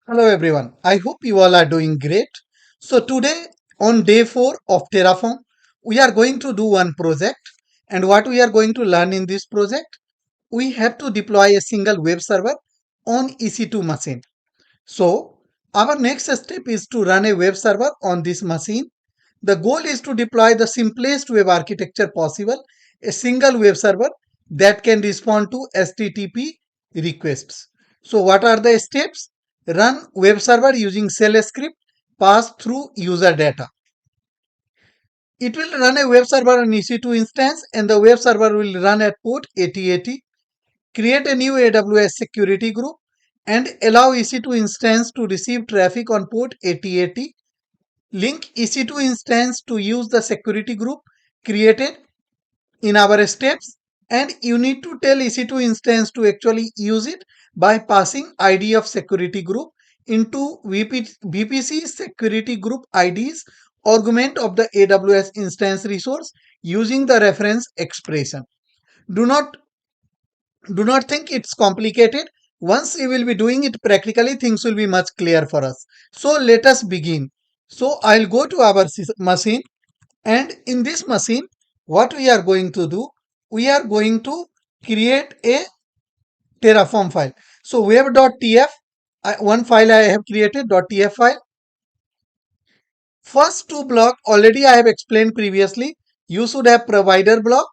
Hello everyone. I hope you all are doing great. So today on day 4 of Terraform, we are going to do one project, and what we are going to learn in this project, we have to deploy a single web server on EC2 machine. So our next step is to run a web server on this machine. The goal is to deploy the simplest web architecture possible, a single web server that can respond to HTTP requests. So what are the steps? Run web server using shell script, pass through user data. It will run a web server on EC2 instance and the web server will run at port 8080. Create a new AWS security group and allow EC2 instance to receive traffic on port 8080. Link EC2 instance to use the security group created in our steps, and you need to tell EC2 instance to actually use it by passing ID of security group into VPC security group IDs augment of the AWS instance resource using the reference expression. Do not do not think it's complicated. Once you will be doing it practically, things will be much clear for us. So let us begin. So I'll go to our machine, and in this machine, what we are going to do, we are going to create a Terraform file. So web.tf, one file I have created, .tf file. First two block already I have explained previously. You should have provider block.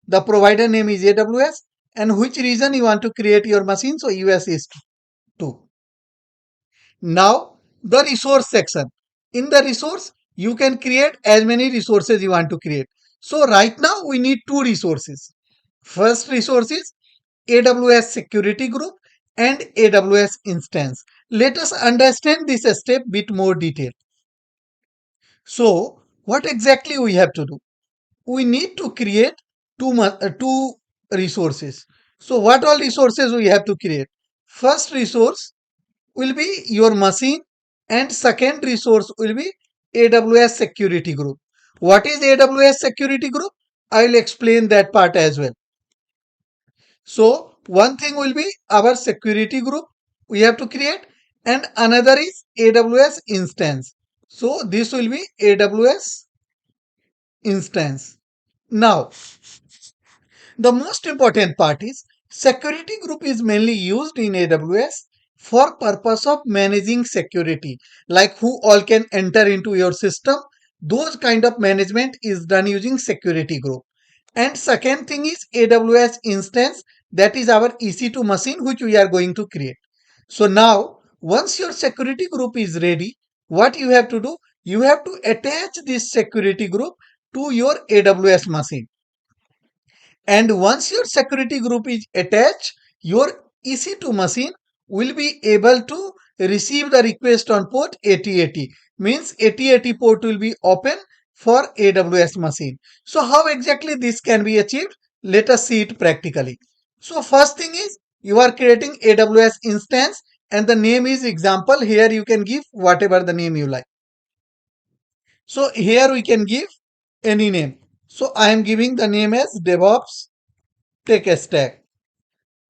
The provider name is AWS, and which region you want to create your machine. So US is 2. Now the resource section. In the resource, you can create as many resources you want to create. So right now we need two resources. First resource is AWS security group and AWS instance. Let us understand this step bit more detail. So what exactly we have to do? We need to create two resources. So what all resources we have to create? First resource will be your machine, and second resource will be AWS security group. What is AWS security group? I will explain that part as well. So one thing will be our security group we have to create, and another is AWS instance. So this will be AWS instance. Now the most important part is security group is mainly used in AWS for purpose of managing security, like who all can enter into your system. Those kind of management is done using security group. And second thing is AWS instance, that is our EC2 machine which we are going to create. So now once your security group is ready, what you have to do, you have to attach this security group to your AWS machine. And once your security group is attached, your EC2 machine will be able to receive the request on port 8080. Means 8080 port will be open for AWS machine. So how exactly this can be achieved? Let us see it practically. So first thing is you are creating AWS instance and the name is example. Here you can give whatever the name you like. So here we can give any name. So I am giving the name as DEVOPS Tech stack.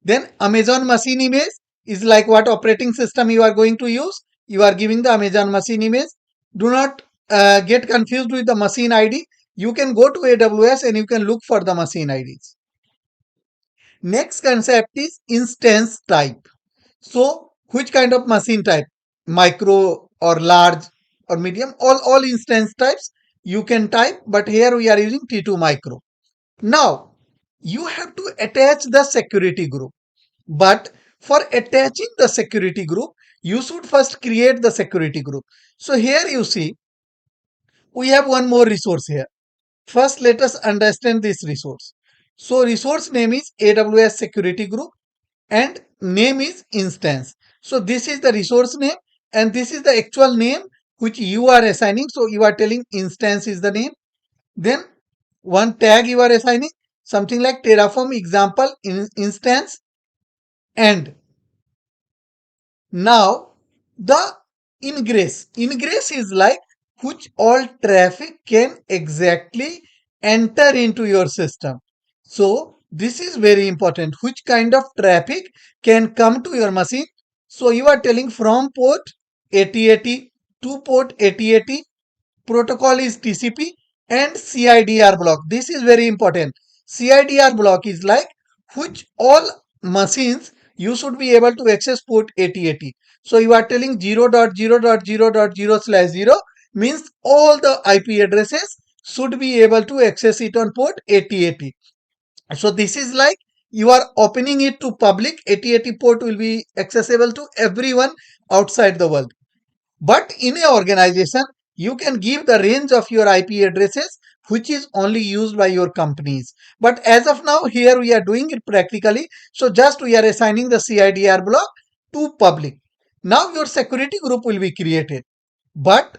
Then Amazon machine image is like what operating system you are going to use. You are giving the Amazon machine image. Do not get confused with the machine ID. You can go to AWS and you can look for the machine IDs. Next concept is instance type. So which kind of machine type? Micro or large or medium? All instance types you can type, but here we are using T2 micro. Now you have to attach the security group. But for attaching the security group, you should first create the security group. So here you see, we have one more resource here. First, let us understand this resource. So resource name is AWS security group and name is instance. So this is the resource name and this is the actual name which you are assigning. So you are telling instance is the name. Then one tag you are assigning, something like Terraform example instance. And now the ingress is like which all traffic can exactly enter into your system. So this is very important, which kind of traffic can come to your machine. So you are telling from port 8080 to port 8080, protocol is TCP and CIDR block. This is very important. CIDR block is like which all machines you should be able to access port 8080. So you are telling 0.0.0.0/0 means all the IP addresses should be able to access it on port 8080. So this is like you are opening it to public. 8080 port will be accessible to everyone outside the world. But in a organization, you can give the range of your IP addresses which is only used by your companies. But as of now, here we are doing it practically. So just we are assigning the CIDR block to public. Now your security group will be created. But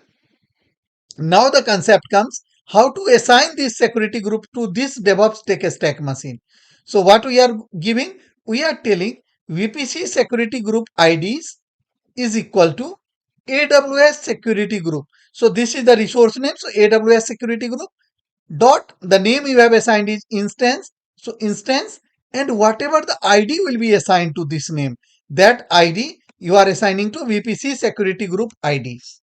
now the concept comes how to assign this security group to this DevOps tech stack machine. So what we are giving, we are telling VPC security group IDs is equal to AWS security group. So this is the resource name. So AWS security group dot the name you have assigned is instance. So instance and whatever the ID will be assigned to this name, that ID you are assigning to VPC security group IDs.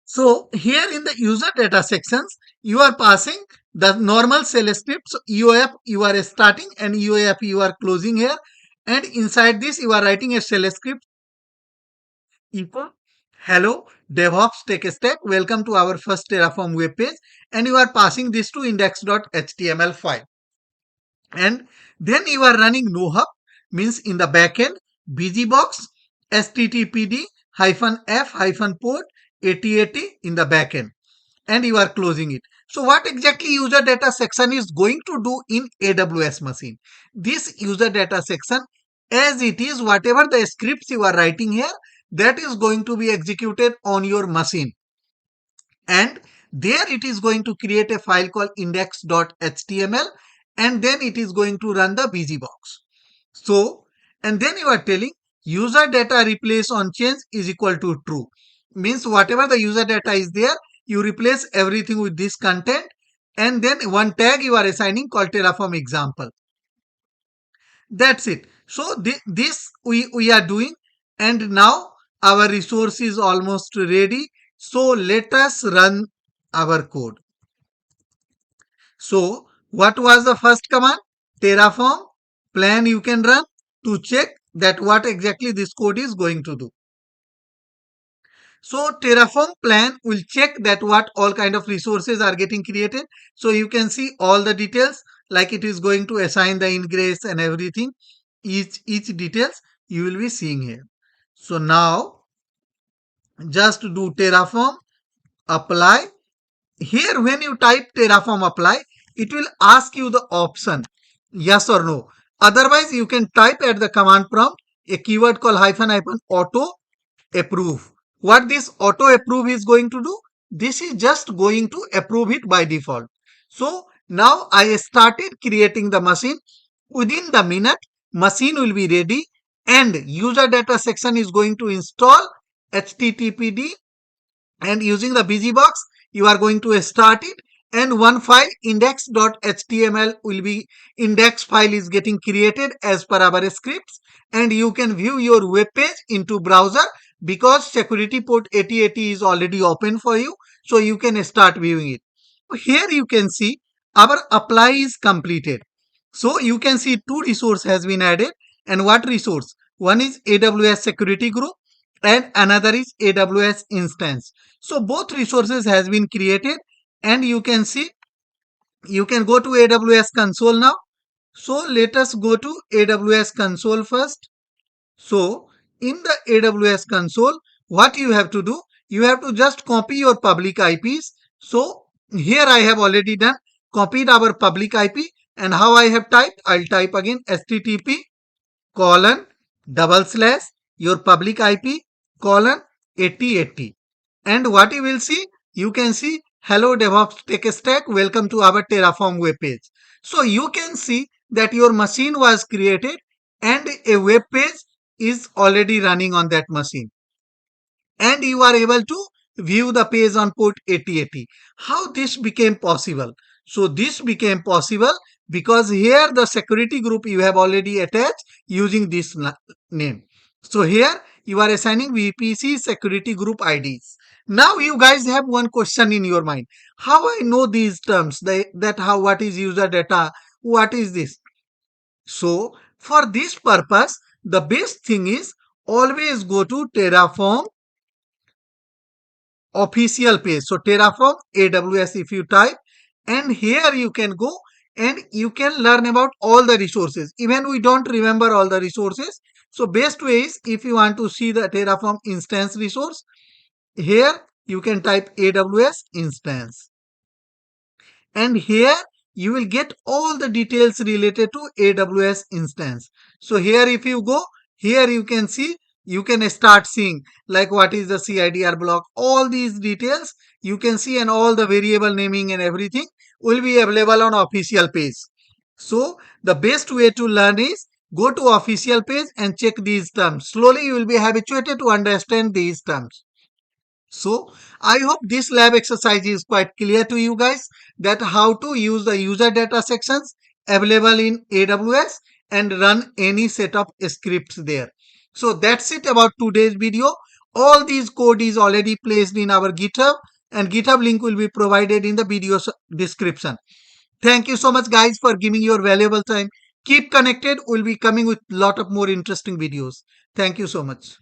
So here in the user data sections, you are passing the normal shell script. So EOF you are starting and EOF you are closing here. And inside this you are writing a shell script echo hello DevOps Tech Stack. Welcome to our first Terraform web page. And you are passing this to index.html file. And then you are running nohub means in the backend bgbox httpd -f -port 8080 in the backend and you are closing it. So what exactly user data section is going to do in AWS machine? This user data section as it is whatever the scripts you are writing here that is going to be executed on your machine. And there it is going to create a file called index.html and then it is going to run the bgbox. So, and then you are telling user data replace on change is equal to true. Means whatever the user data is there, you replace everything with this content and then one tag you are assigning called Terraform example. That's it. So this we are doing and now our resource is almost ready. So let us run our code. So what was the first command? Terraform plan you can run to check that what exactly this code is going to do. So Terraform plan will check that what all kind of resources are getting created. So you can see all the details like it is going to assign the ingress and everything. Each details you will be seeing here. So now just do Terraform apply. Here when you type Terraform apply, it will ask you the option yes or no. Otherwise you can type at the command prompt a keyword called --auto approve. What this auto approve is going to do? This is just going to approve it by default. So now I started creating the machine. Within the minute, machine will be ready and user data section is going to install httpd and using the bgbox you are going to start it and one file index.html will be index file is getting created as per our scripts and you can view your web page into browser because security port 8080 is already open for you, so you can start viewing it. Here you can see our apply is completed. So you can see two resource has been added and what resource? One is AWS security group and another is AWS instance. So both resources has been created and you can see you can go to AWS console now. So let us go to AWS console first. So in the AWS console, what you have to do, you have to just copy your public IPs. So here I have already done, copied our public IP and how I have typed, I'll type again http :/ your public IP :8080. And what you will see, you can see hello DevOps Tech Stack, welcome to our Terraform web page. So you can see that your machine was created and a web page is already running on that machine and you are able to view the page on port 8080. How this became possible? So this became possible because here the security group you have already attached using this name. So here you are assigning VPC security group IDs. Now you guys have one question in your mind. How I know these terms? That how, what is user data? What is this? So for this purpose, the best thing is always go to Terraform official page. So Terraform AWS if you type, and here you can go and you can learn about all the resources. Even we don't remember all the resources. So best way is, if you want to see the Terraform instance resource, here you can type AWS instance, and here you will get all the details related to AWS instance. So here if you go, here you can see, you can start seeing like what is the CIDR block, all these details you can see, and all the variable naming and everything will be available on official page. So the best way to learn is go to official page and check these terms. Slowly you will be habituated to understand these terms. So I hope this lab exercise is quite clear to you guys, that how to use the user data sections available in AWS and run any set of scripts there. So that's it about today's video. All these code is already placed in our GitHub, and GitHub link will be provided in the video description. Thank you so much guys for giving your valuable time. Keep connected. We'll be coming with lot of more interesting videos. Thank you so much.